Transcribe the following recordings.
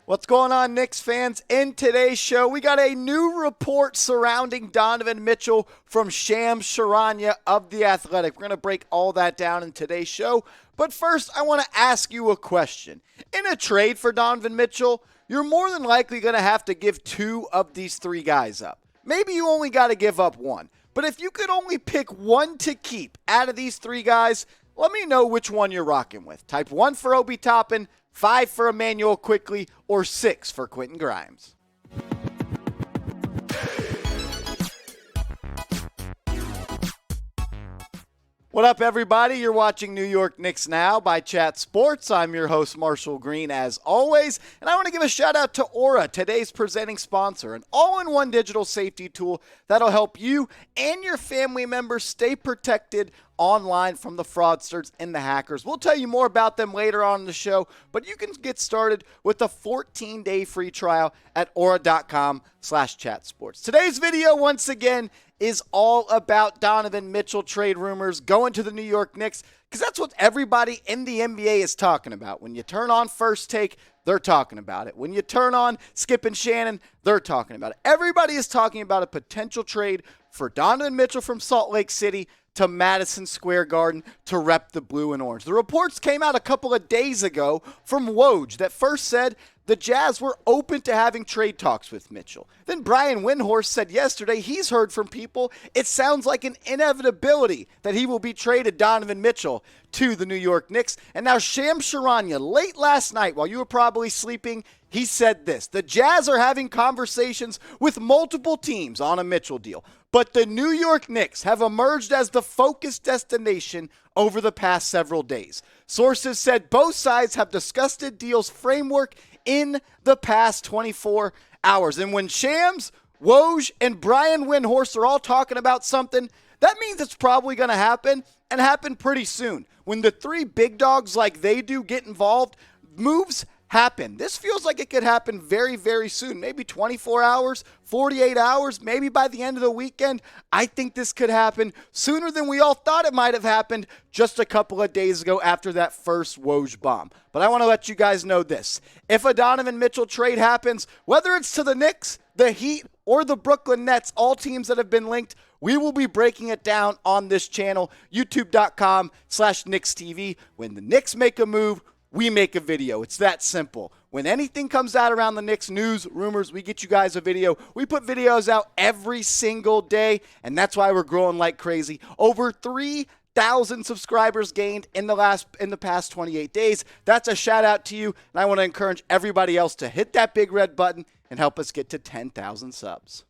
What's going on, Knicks fans? In today's show, we got a new report surrounding Donovan Mitchell from Shams Charania of The Athletic. We're going to break all that down in today's show. But first, I want to ask you a question. In a trade for Donovan Mitchell, you're more than likely going to have to give two of these three guys up. Maybe you only got to give up one. But if you could only pick one to keep out of these three guys, let me know which one you're rocking with. Type 1 for Obi Toppin, 5 for Immanuel Quickley, or 6 for Quentin Grimes. What up, everybody? You're watching New York Knicks Now by Chat Sports. I'm your host, Marshall Green, as always. And I want to give a shout out to Aura, today's presenting sponsor, an all-in-one digital safety tool that'll help you and your family members stay protected online from the fraudsters and the hackers. We'll tell you more about them later on in the show, but you can get started with a 14-day free trial at aura.com/chatsports. Today's video, once again, is all about Donovan Mitchell trade rumors going to the New York Knicks, because that's what everybody in the NBA is talking about. When you turn on First Take, they're talking about it. When you turn on Skip and Shannon, they're talking about it. Everybody is talking about a potential trade for Donovan Mitchell from Salt Lake City to Madison Square Garden to rep the blue and orange. The reports came out a couple of days ago from Woj that first said the Jazz were open to having trade talks with Mitchell. Then Brian Windhorst said yesterday he's heard from people it sounds like an inevitability that he will be traded, Donovan Mitchell, to the New York Knicks. And now Shams Charania, late last night while you were probably sleeping, he said this: the Jazz are having conversations with multiple teams on a Mitchell deal, but the New York Knicks have emerged as the focused destination over the past several days. Sources said both sides have discussed the deal's framework in the past 24 hours. And when Shams, Woj, and Brian Windhorst are all talking about something, that means it's probably going to happen, and happen pretty soon. When the three big dogs like they do get involved, moves happen. This feels like it could happen very, very soon. Maybe 24 hours, 48 hours, maybe by the end of the weekend. I think this could happen sooner than we all thought it might have happened just a couple of days ago after that first Woj bomb. But I want to let you guys know this. If a Donovan Mitchell trade happens, whether it's to the Knicks, the Heat, or the Brooklyn Nets, all teams that have been linked, we will be breaking it down on this channel, youtube.com/KnicksTV. When the Knicks make a move, we make a video. It's that simple. When anything comes out around the Knicks, news, rumors, we get you guys a video. We put videos out every single day, and that's why we're growing like crazy. Over 3,000 subscribers gained in the past 28 days. That's a shout out to you, and I want to encourage everybody else to hit that big red button and help us get to 10,000 subs.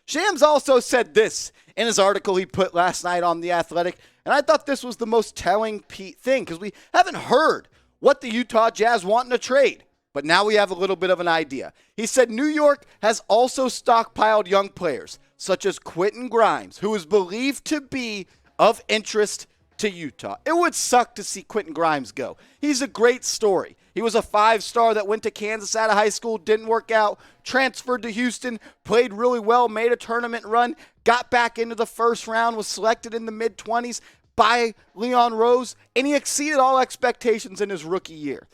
Shams also said this in his article he put last night on The Athletic, and I thought this was the most telling thing because we haven't heard what the Utah Jazz want in a trade, but now we have a little bit of an idea. He said New York has also stockpiled young players, such as Quentin Grimes, who is believed to be of interest to Utah. It would suck to see Quentin Grimes go. He's a great story. He was a 5-star that went to Kansas out of high school, didn't work out, transferred to Houston, played really well, made a tournament run, got back into the first round, was selected in the mid-20s by Leon Rose, and he exceeded all expectations in his rookie year.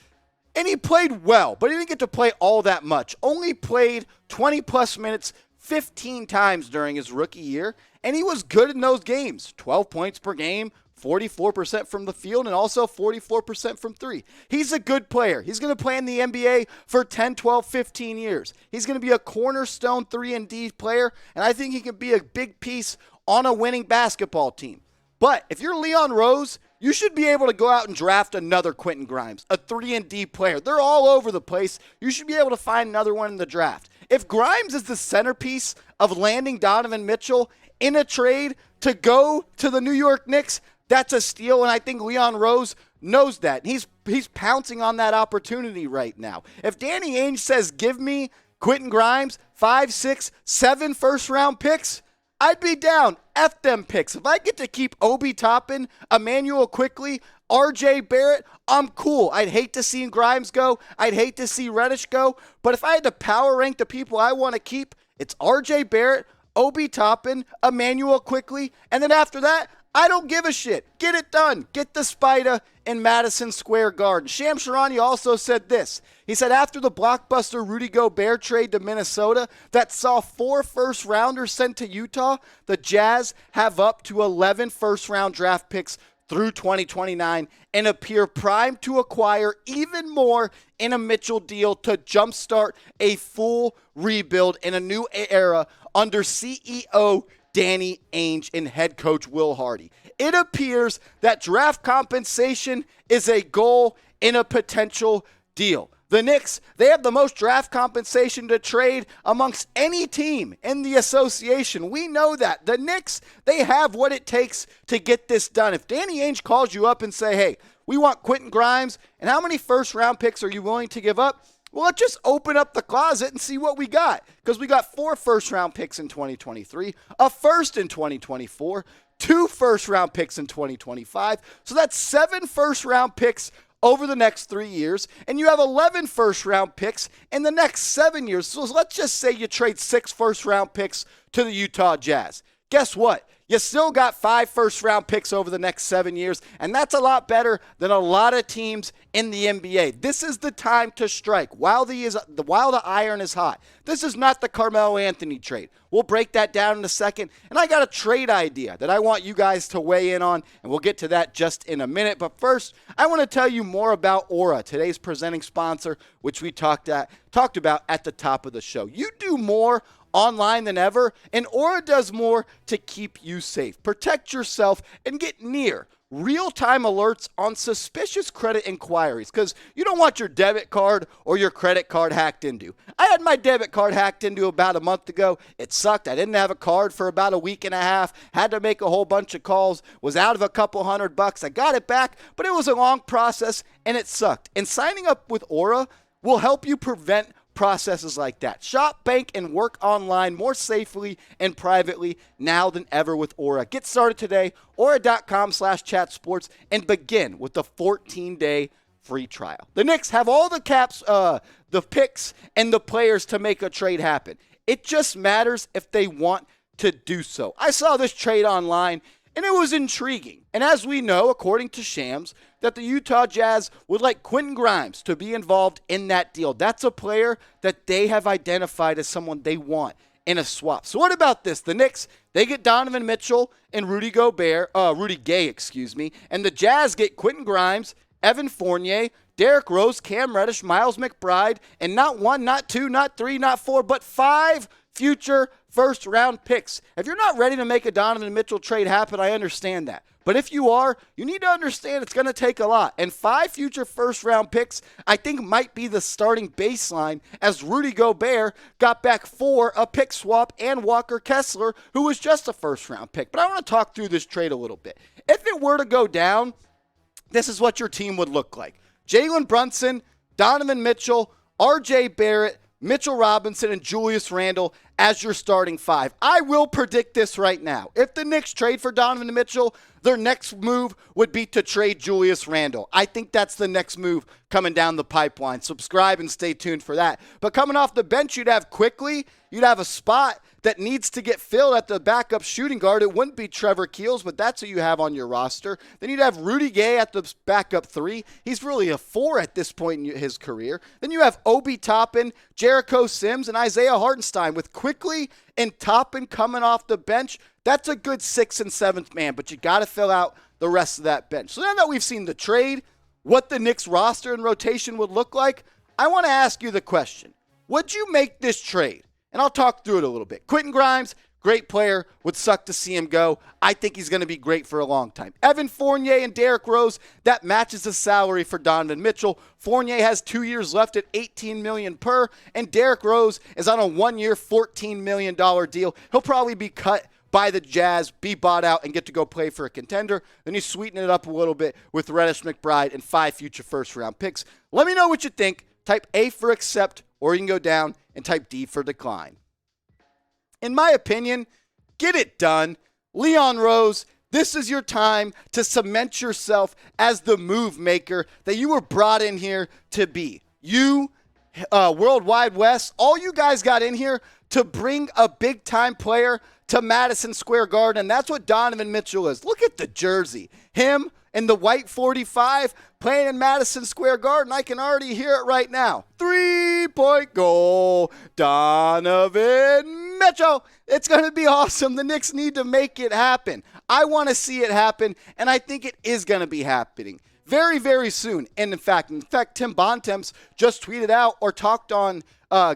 And he played well, but he didn't get to play all that much. Only played 20-plus minutes 15 times during his rookie year, and he was good in those games. 12 points per game, 44% from the field, and also 44% from three. He's a good player. He's going to play in the NBA for 10, 12, 15 years. He's going to be a cornerstone 3-and-D player, and I think he can be a big piece on a winning basketball team. But if you're Leon Rose, you should be able to go out and draft another Quentin Grimes, a 3-and-D player. They're all over the place. You should be able to find another one in the draft. If Grimes is the centerpiece of landing Donovan Mitchell in a trade to go to the New York Knicks, that's a steal, and I think Leon Rose knows that. He's pouncing on that opportunity right now. If Danny Ainge says, give me Quentin Grimes, 5, 6, 7 first-round picks, I'd be down. F them picks. If I get to keep Obi Toppin, Immanuel Quickley, RJ Barrett, I'm cool. I'd hate to see Grimes go. I'd hate to see Reddish go. But if I had to power rank the people I want to keep, it's RJ Barrett, Obi Toppin, Immanuel Quickley, and then after that, I don't give a shit. Get it done. Get the Spida in Madison Square Garden. Shams Charania also said this. He said after the blockbuster Rudy Gobert trade to Minnesota that saw 4 first-rounders sent to Utah, the Jazz have up to 11 first-round draft picks through 2029 and appear primed to acquire even more in a Mitchell deal to jumpstart a full rebuild in a new era under CEO Danny Ainge and head coach Will Hardy. It appears that draft compensation is a goal in a potential deal. The Knicks, they have the most draft compensation to trade amongst any team in the association. We know that. The Knicks, they have what it takes to get this done. If Danny Ainge calls you up and say, hey, we want Quentin Grimes, and how many first-round picks are you willing to give up? Well, let's just open up the closet and see what we got. Because we got 4 first-round picks in 2023, a first in 2024, 2 first-round picks in 2025. So that's 7 first-round picks over the next 3 years, and you have 11 first-round picks in the next 7 years. So let's just say you trade 6 first-round picks to the Utah Jazz. Guess what? You still got 5 first-round picks over the next 7 years, and that's a lot better than a lot of teams in the NBA. This is the time to strike while the iron is hot. This is not the Carmelo Anthony trade. We'll break that down in a second, and I got a trade idea that I want you guys to weigh in on, and we'll get to that just in a minute. But first, I want to tell you more about Aura, today's presenting sponsor, which we talked about at the top of the show. You do more online than ever, and Aura does more to keep you safe. Protect yourself and get near real-time alerts on suspicious credit inquiries because you don't want your debit card or your credit card hacked into. I had my debit card hacked into about a month ago. It sucked. I didn't have a card for about a week and a half, had to make a whole bunch of calls, was out of a couple $100. I got it back, but it was a long process and it sucked. And signing up with Aura will help you prevent processes like that. Shop, bank, and work online more safely and privately now than ever with Aura. Get started today, aura.com/chatsports, and begin with the 14-day free trial. The Knicks have all the the picks, and the players to make a trade happen. It just matters if they want to do so. I saw this trade online, and it was intriguing. And as we know, according to Shams, that the Utah Jazz would like Quentin Grimes to be involved in that deal. That's a player that they have identified as someone they want in a swap. So what about this? The Knicks, they get Donovan Mitchell and Rudy Gay, and the Jazz get Quentin Grimes, Evan Fournier, Derrick Rose, Cam Reddish, Miles McBride, and not 1, not 2, not 3, not 4, but 5 future first-round picks. If you're not ready to make a Donovan Mitchell trade happen, I understand that. But if you are, you need to understand it's going to take a lot. And 5 future first-round picks, I think, might be the starting baseline as Rudy Gobert got back for a pick swap and Walker Kessler, who was just a first-round pick. But I want to talk through this trade a little bit. If it were to go down, this is what your team would look like. Jalen Brunson, Donovan Mitchell, R.J. Barrett, Mitchell Robinson, and Julius Randle as your starting 5. I will predict this right now. If the Knicks trade for Donovan Mitchell, their next move would be to trade Julius Randle. I think that's the next move coming down the pipeline. Subscribe and stay tuned for that. But coming off the bench, you'd have Quickly. You'd have a spot that needs to get filled at the backup shooting guard. It wouldn't be Trevor Keels, but that's who you have on your roster. Then you'd have Rudy Gay at the backup 3. He's really a 4 at this point in his career. Then you have Obi Toppin, Jericho Sims, and Isaiah Hartenstein with Quickly and Toppin coming off the bench. That's a good 6th and 7th man, but you got to fill out the rest of that bench. So now that we've seen the trade, what the Knicks roster and rotation would look like, I want to ask you the question. Would you make this trade? And I'll talk through it a little bit. Quentin Grimes, great player. Would suck to see him go. I think he's going to be great for a long time. Evan Fournier and Derrick Rose, that matches the salary for Donovan Mitchell. Fournier has 2 years left at $18 million per, and Derrick Rose is on a 1-year, $14 million deal. He'll probably be cut by the Jazz, be bought out, and get to go play for a contender. Then you sweeten it up a little bit with Reddish, McBride, and 5 future first-round picks. Let me know what you think. Type A for accept, or you can go down and type D for decline. In my opinion, get it done. Leon Rose, this is your time to cement yourself as the move maker that you were brought in here to be. You, World Wide West, all you guys got in here to bring a big-time player to Madison Square Garden, and that's what Donovan Mitchell is. Look at the jersey. Him in the white 45 playing in Madison Square Garden. I can already hear it right now. 3-point goal, Donovan Mitchell. It's going to be awesome. The Knicks need to make it happen. I want to see it happen, and I think it is going to be happening very, very soon. And in fact, Tim Bontemps just tweeted out or talked on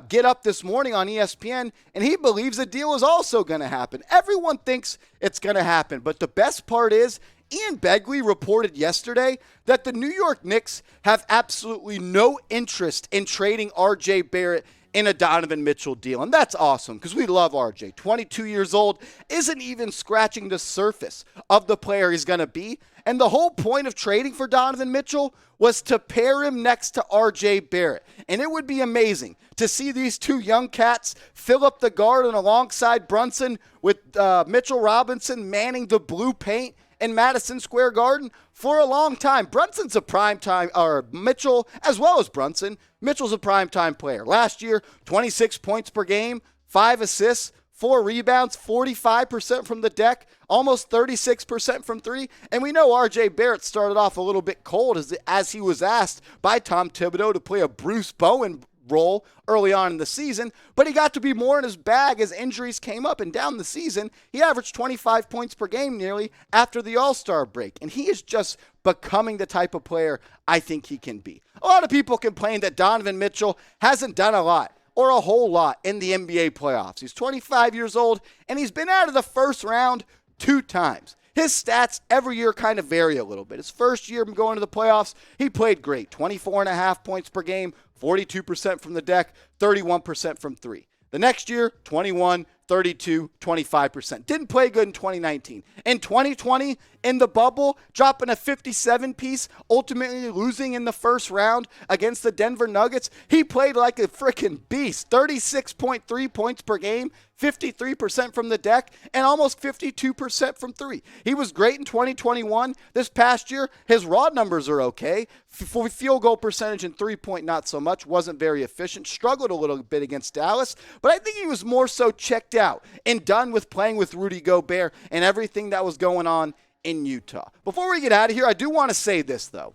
Get Up this morning on ESPN, and he believes a deal is also going to happen. Everyone thinks it's going to happen, but the best part is Ian Begley reported yesterday that the New York Knicks have absolutely no interest in trading RJ Barrett in a Donovan Mitchell deal. And that's awesome because we love RJ. 22 years old, isn't even scratching the surface of the player he's going to be. And the whole point of trading for Donovan Mitchell was to pair him next to RJ Barrett. And it would be amazing to see these two young cats fill up the garden alongside Brunson with Mitchell Robinson manning the blue paint in Madison Square Garden for a long time. Brunson's a primetime, or Mitchell, as well as Brunson, Mitchell's a primetime player. Last year, 26 points per game, 5 assists, 4 rebounds, 45% from the deck, almost 36% from three. And we know RJ Barrett started off a little bit cold as he was asked by Tom Thibodeau to play a Bruce Bowen role early on in the season, but he got to be more in his bag as injuries came up, and down the season, he averaged 25 points per game nearly after the All-Star break, and he is just becoming the type of player I think he can be. A lot of people complain that Donovan Mitchell hasn't done a lot or a whole lot in the NBA playoffs. He's 25 years old, and he's been out of the first round 2 times. His stats every year kind of vary a little bit. His first year going to the playoffs, he played great. 24.5 points per game, 42% from the deck, 31% from three. The next year, 21, 32, 25%. Didn't play good in 2019. In 2020, in the bubble, dropping a 57-piece, ultimately losing in the first round against the Denver Nuggets. He played like a freaking beast. 36.3 points per game, 53% from the deck, and almost 52% from three. He was great in 2021. This past year, his raw numbers are okay. Field goal percentage and three-point, not so much. Wasn't very efficient. Struggled a little bit against Dallas. But I think he was more so checked out and done with playing with Rudy Gobert and everything that was going on in Utah. Before we get out of here, I do want to say this, though.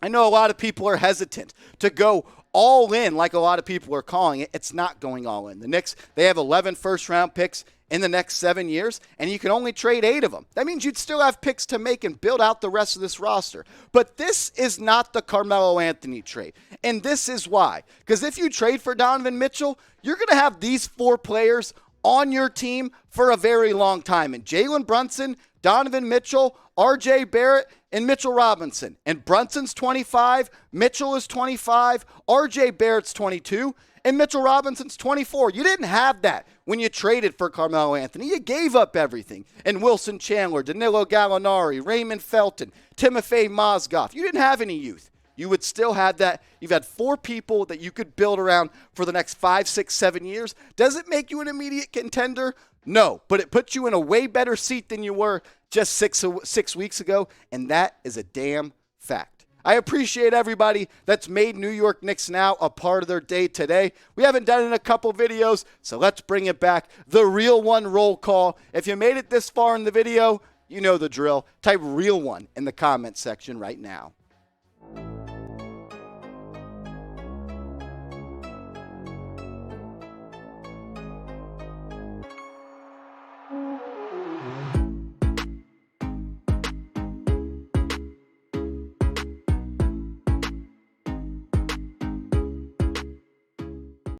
I know a lot of people are hesitant to go all in like a lot of people are calling it. It's not going all in. The Knicks, they have 11 first-round picks in the next 7 years, and you can only trade 8 of them. That means you'd still have picks to make and build out the rest of this roster. But this is not the Carmelo Anthony trade, and this is why. Because if you trade for Donovan Mitchell, you're going to have these 4 players on your team for a very long time. And Jalen Brunson, Donovan Mitchell, RJ Barrett, and Mitchell Robinson. And Brunson's 25, Mitchell is 25, RJ Barrett's 22, and Mitchell Robinson's 24. You didn't have that when you traded for Carmelo Anthony. You gave up everything. And Wilson Chandler, Danilo Gallinari, Raymond Felton, Timofey Mozgov. You didn't have any youth. You would still have that. You've had 4 people that you could build around for the next 5, 6, 7 years. Does it make you an immediate contender? No, but it puts you in a way better seat than you were just 6 weeks ago, and that is a damn fact. I appreciate everybody that's made New York Knicks Now a part of their day today. We haven't done it in a couple videos, so let's bring it back. The Real One roll call. If you made it this far in the video, you know the drill. Type Real One in the comment section right now.